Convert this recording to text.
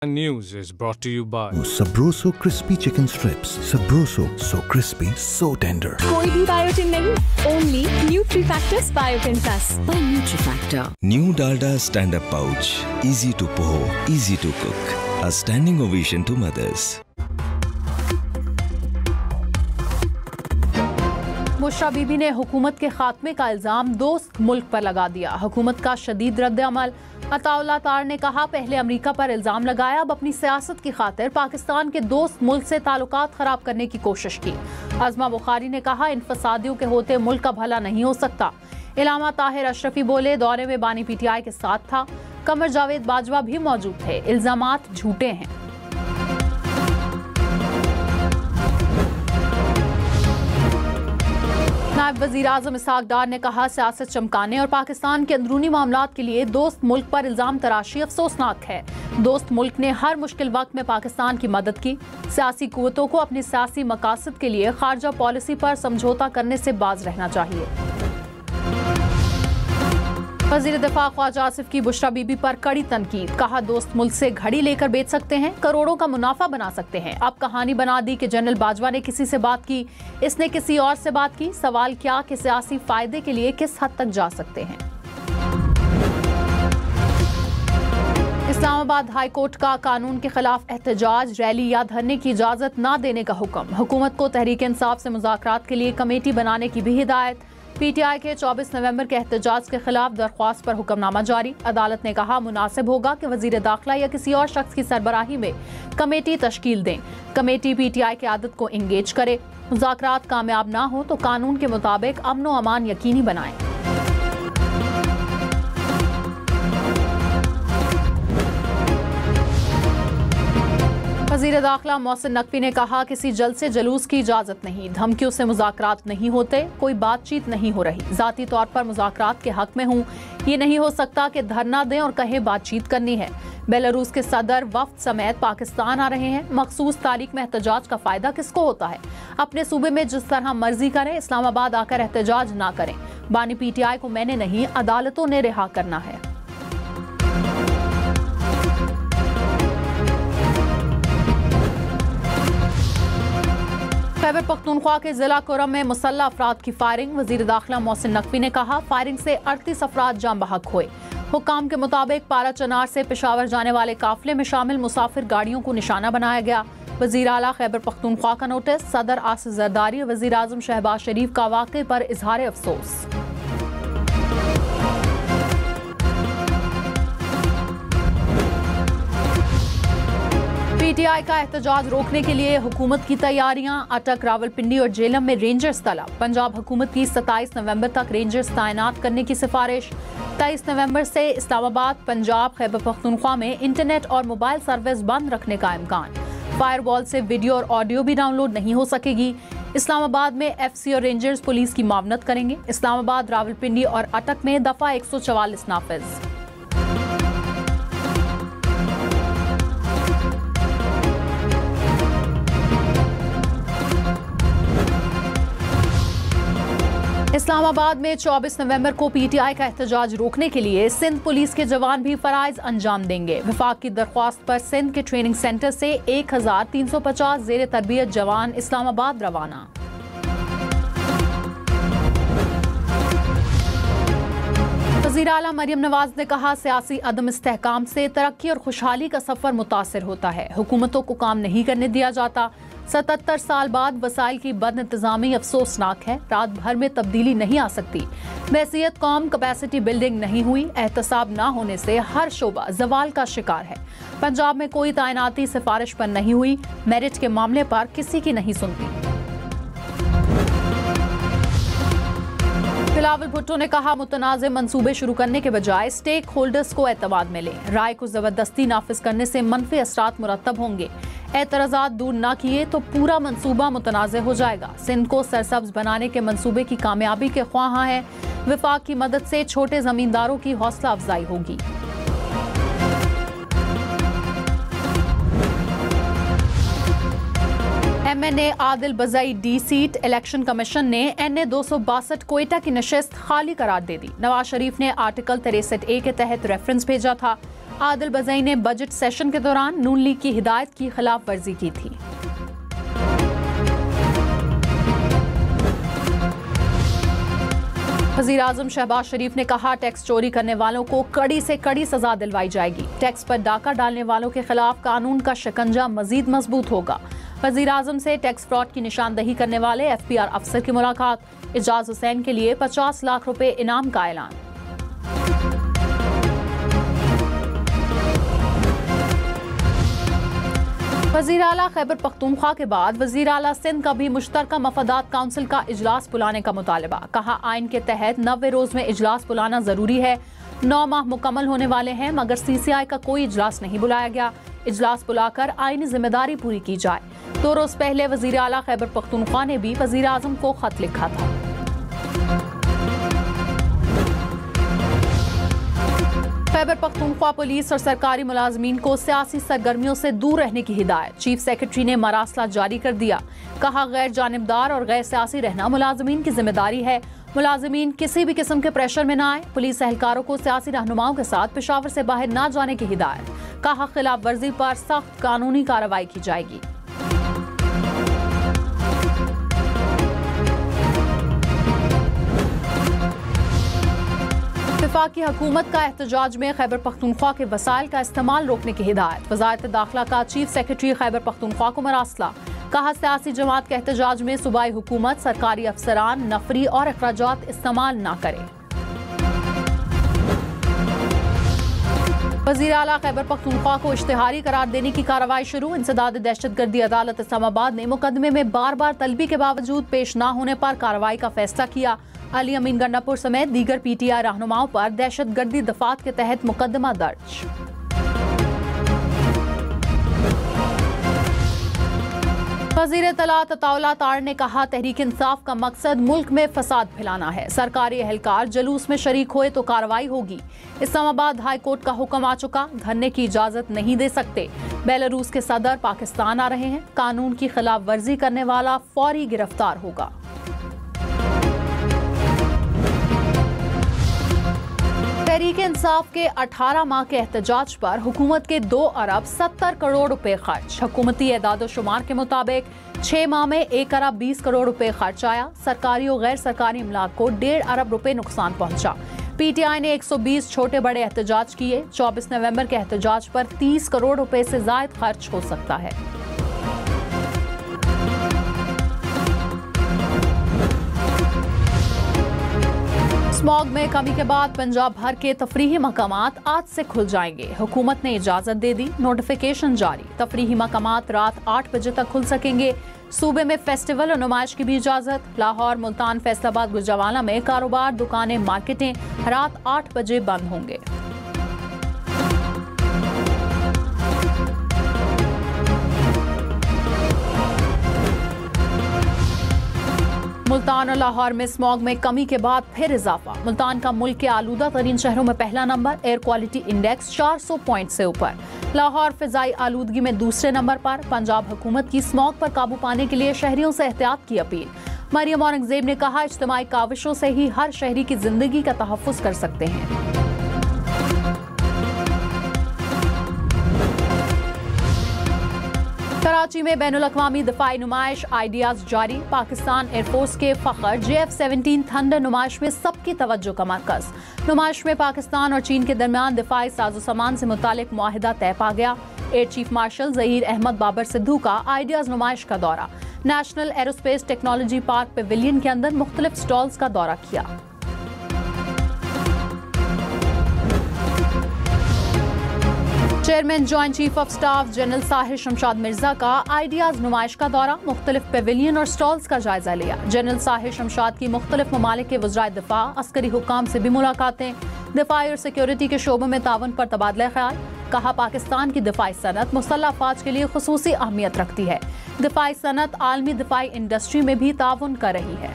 News is brought to you by Sabroso crispy chicken strips. Sabroso, so crispy, so tender. कोई भी biotin नहीं, only NutriFactors Biotin Plus by NutriFactor. New Dalda Stand-Up Pouch. Easy to pour, easy to cook. A standing ovation to mothers. Bushra Bibi ने हुकूमत के खात्मे का इल्जाम दोस्त मुल्क पर लगा दिया। हुकूमत का शदीद रद्द-ए-अमल। अताउल्लाह तार ने कहा, पहले अमेरिका पर इल्जाम लगाया, अब अपनी सियासत की खातिर पाकिस्तान के दोस्त मुल्क से ताल्लुकात खराब करने की कोशिश की। अज़मा बुखारी ने कहा, इन फसादियों के होते मुल्क का भला नहीं हो सकता। इलामा ताहिर अशरफी बोले, दौरे में बानी PTI के साथ था, कमर जावेद बाजवा भी मौजूद थे, इल्जामात झूठे हैं। नायब वज़ीर आज़म इसहाक डार ने कहा, सियासत चमकाने और पाकिस्तान के अंदरूनी मामलात के लिए दोस्त मुल्क पर इल्जाम तराशी अफसोसनाक है। दोस्त मुल्क ने हर मुश्किल वक्त में पाकिस्तान की मदद की। सियासी कुव्वतों को अपनी सियासी मकासद के लिए खारजा पॉलिसी पर समझौता करने से बाज रहना चाहिए। वज़ीर दिफा ख्वाजा आसिफ की बुशरा बीबी पर कड़ी तनकीद। कहा, दोस्त मुल्क से घड़ी लेकर बेच सकते हैं, करोड़ों का मुनाफा बना सकते हैं। अब कहानी बना दी कि जनरल बाजवा ने किसी से बात की, इसने किसी और से बात की। सवाल क्या कि सियासी फायदे के लिए किस हद तक जा सकते हैं। इस्लामाबाद हाई कोर्ट का कानून के खिलाफ एहतजाज, रैली या धरने की इजाजत न देने का हुक्म। हुकूमत को तहरीक इंसाफ से मुज़ाकरात के लिए कमेटी बनाने की भी हिदायत। PTI के 24 नवंबर के एहतजाज के खिलाफ दरख्वास्त पर हुक्मनामा जारी। अदालत ने कहा, मुनासिब होगा कि वजीर दाखिला या किसी और शख्स की सरबराही में कमेटी तश्कील दें। कमेटी PTI की आदत को इंगेज करे। मुज़ाकरात कामयाब ना हो तो कानून के मुताबिक अमन व अमान यकीनी बनाएं। वज़ीर दाखिला मोहसिन नकवी ने कहा, किसी जलसे जलूस की इजाज़त नहीं, धमकियों से मुज़ाकरात नहीं होते, कोई बातचीत नहीं हो रही। ज़ाती तौर पर मुज़ाकरात के हक में हूँ। ये नहीं हो सकता कि धरना दें और कहें बातचीत करनी है। बेलारूस के सदर वफ्द समेत पाकिस्तान आ रहे हैं। मखसूस तारीख में एहतजाज का फ़ायदा किसको होता है? अपने सूबे में जिस तरह मर्जी करें, इस्लामाबाद आकर एहतजाज ना करें। बानी PTI को मैंने नहीं, अदालतों ने रिहा करना है। खैबर पख्तूनख्वा के जिला कोरम में मुसल्लह अफराद की फायरिंग। वज़ीर दाखिला मोहसिन नकवी ने कहा, फायरिंग से 38 अफराद जान बहक हुए। हुक्काम के मुताबिक पारा चनार से पेशावर जाने वाले काफिले में शामिल मुसाफिर गाड़ियों को निशाना बनाया गया। वज़ीर आला खैबर पख्तूनख्वा का नोटिस। सदर आसिफ जरदारी और वज़ीर आज़म शहबाज शरीफ का वाक़े पर इजहार अफसोस। PTI का एहतजाज रोकने के लिए हुकूमत की तैयारियां। अटक, रावलपिंडी और जेलम में रेंजर्स तलब। पंजाब हुकूमत की 27 नवंबर तक रेंजर्स तैनात करने की सिफारिश। 23 नवंबर से इस्लामाबाद, पंजाब, खैबर पख्तूनख्वा में इंटरनेट और मोबाइल सर्विस बंद रखने का इम्कान। फायरवॉल से वीडियो और ऑडियो भी डाउनलोड नहीं हो सकेगी। इस्लामाबाद में FC और रेंजर्स पुलिस की मावनत करेंगे। इस्लामाबाद, रावलपिंडी और अटक में दफा 144 नाफिज। इस्लामाबाद में 24 नवंबर को PTI का एहतजाज रोकने के लिए सिंध पुलिस के जवान भी फराइज अंजाम देंगे। विफाक की दरख्वास्त पर सिंध के ट्रेनिंग सेंटर से 1350 ज़ेर तरबियत जवान इस्लामाबाद रवाना। वज़ीर आला मरियम नवाज ने कहा, सियासी अदम इस्तेहकाम से तरक्की और खुशहाली का सफर मुतासिर होता है। हुकूमतों को काम नहीं करने दिया जाता। 77 साल बाद वसाइल की बदइंतज़ामी अफसोसनाक है। रात भर में तब्दीली नहीं आ सकती। बहसीयत कौम कैपेसिटी बिल्डिंग नहीं हुई। एहतसाब ना होने से हर शोबा जवाल का शिकार है। पंजाब में कोई तैनाती सिफारिश पर नहीं हुई। मेरिट के मामले पर किसी की नहीं सुनती। बिलावल भुट्टो ने कहा, मुतनाज़े मंसूबे शुरू करने के बजाय स्टेक होल्डर्स को एतमाद में लें। राय को जबरदस्ती नाफिज करने से मनफी असरात मुरतब होंगे। एतराज़ात दूर ना किए तो पूरा मंसूबा मुतनाज़े हो जाएगा। सिंध को सरसब्ज बनाने के मंसूबे की कामयाबी के ख्वाहां हैं। विफाक की मदद से छोटे जमींदारों की हौसला अफजाई होगी। MNA Adil Bazai D seat. Election commission ने NA 262 कोयटा की नशिस्त खाली करार दे दी। नवाज शरीफ ने आर्टिकल 63A के तहत रेफरेंस भेजा था। आदिल बज़ई ने बजट सेशन के दौरान नून लीग की हिदायत की खिलाफ वर्जी की थी। वज़ीर आज़म शहबाज शरीफ ने कहा, टैक्स चोरी करने वालों को कड़ी से कड़ी सजा दिलवाई जाएगी। टैक्स पर डाका डालने वालों के खिलाफ कानून का शिकंजा मजीद मजबूत होगा। वज़ीर आज़म से टैक्स फ्रॉड की निशानदही करने वाले FPR अफसर की मुलाकात। इजाज हुसैन के लिए 50 लाख रुपए इनाम का ऐलान। वज़ीर आला खैबर पख्तूनख्वा के बाद वज़ीर आला सिंध का भी मुश्तरका मफादात काउंसिल का इजलास बुलाने का मुतालबा। कहा, आइन के तहत 90 रोज में इजलास बुलाना जरूरी है। 9 माह मुकम्मल होने वाले हैं मगर CCI का कोई इजलास नहीं बुलाया गया। इजलास बुलाकर आइनी जिम्मेदारी पूरी की जाए। 2 रोज पहले वज़ीर आला खैबर पख्तूनख्वा ने भी वज़ीर आज़म को खत लिखा था। खैबर पख्तूनख्वा पुलिस और सरकारी मुलाजमीन को सियासी सरगर्मियों से दूर रहने की हिदायत। चीफ सेक्रेटरी ने मरासला जारी कर दिया। कहा, गैर जानिबदार और गैर सियासी रहना मुलाजमीन की जिम्मेदारी है। मुलाजमीन किसी भी किस्म के प्रेशर में न आए। पुलिस एहलकारों को सियासी रहनुमाओं के साथ पेशावर से बाहर न जाने की हिदायत। कहा, खिलाफ वर्जी पर सख्त कानूनी कार्रवाई की जाएगी। वफाकी हुकूमत का एहतजाज में खैबर पख्तूनख्वा के वसाइल का इस्तेमाल रोकने की हिदायत। वज़ारत दाखिला का चीफ सेक्रेटरी खैबर पख्तूनख्वा को मरासला। कहा, सियासी जमात के एहतजाज में सूबाई हुकूमत सरकारी अफसरान नफरी और अखराजात इस्तेमाल न करे। वज़ीर आला खैबर पख्तूनख्वा को इश्तिहारी करार देने की कार्रवाई शुरू। इंसदाद दहशतगर्दी अदालत इस्लामाबाद ने मुकदमे में बार बार तलबी के बावजूद पेश न होने पर कार्रवाई का फैसला किया। अली अमीन गंडापुर समेत दीगर PTI रहनुमाओं पर दहशतगर्दी दफात के तहत मुकदमा दर्ज। वज़ीर तलात अताउल्लाह तार ने कहा, तहरीक इंसाफ का मकसद मुल्क में फसाद फैलाना है। सरकारी एहलकार जुलूस में शरीक हुए तो कार्रवाई होगी। इस्लामाबाद हाई कोर्ट का हुक्म आ चुका, धरने की इजाजत नहीं दे सकते। बेलारूस के सदर पाकिस्तान आ रहे हैं। कानून की खिलाफ वर्जी करने वाला फौरी गिरफ्तार होगा। तहरीक इंसाफ के 18 माह के एहतजाज पर हुकूमत के 2 अरब 70 करोड़ रुपए खर्च। हुकूमती एदाद शुमार के मुताबिक 6 माह में 1 अरब 20 करोड़ रुपए खर्च आया। सरकारी और गैर सरकारी इमलाक को 1.5 अरब रुपए नुकसान पहुंचा। PTI ने 120 छोटे बड़े एहतजाज किए। 24 नवंबर के एहतजाज पर 30 करोड़ रुपए से ज्यादा खर्च हो सकता है। स्मॉग में कमी के बाद पंजाब भर के तफरीही मकामात आज से खुल जाएंगे। हुकूमत ने इजाजत दे दी, नोटिफिकेशन जारी। तफरीही मकामात रात 8 बजे तक खुल सकेंगे। सूबे में फेस्टिवल और नुमाइश की भी इजाजत। लाहौर, मुल्तान, फैसलाबाद, गुजरावाला में कारोबार, दुकानें, मार्केटें रात 8 बजे बंद होंगे। मुल्तान और लाहौर में स्मॉग में कमी के बाद फिर इजाफा। मुल्तान का मुल्क के आलूदा तरीन शहरों में पहला number. Air quality index 400 point से ऊपर। लाहौर फिजाई आलूदगी में दूसरे नंबर पर। पंजाब हुकूमत की स्मॉग पर काबू पाने के लिए शहरियों से एहतियात की अपील। मरियम औरंगजेब ने कहा, इज्तिमाई काविशों से ही हर शहरी की जिंदगी का तहफ़्फ़ुज़ कर सकते हैं। कराची में बैनुल-अक़वामी दिफाई नुमाइश आइडियाज जारी। पाकिस्तान एयरफोर्स के फ़ख्र JF-17 थंडर नुमाइश में सबकी तवज्जो का मरकज़। नुमाइश में पाकिस्तान और चीन के दरमियान दिफाई साजो सामान से मुतालिक मुआहिदा तय पा गया। Air chief marshal Zaheer Ahmed Babar Sidhu का आइडियाज नुमाइश का दौरा। National aerospace technology park pavilion के अंदर मुख्तलिफ स्टॉल्स का दौरा किया। Chairman joint chief of staff general Sahir Shamshad Mirza का आइडियाज नुमाइश का दौरा। मुख्तलिफ पेविलियन और स्टॉल्स का जायजा लिया। जनरल साहिर शमशाद की मुख्तलिफ ममालिक के वज़राए दिफा, अस्करी हुक्काम से भी मुलाकातें। दिफाई और सिक्योरिटी के शोबों में तावन पर तबादला ख्याल। कहा, पाकिस्तान की दिफाई सनत मुसल्लह अफवाज के लिए खुसूसी अहमियत रखती है। दिफाई सनत आलमी दिफाई इंडस्ट्री में भी ताउन कर रही है।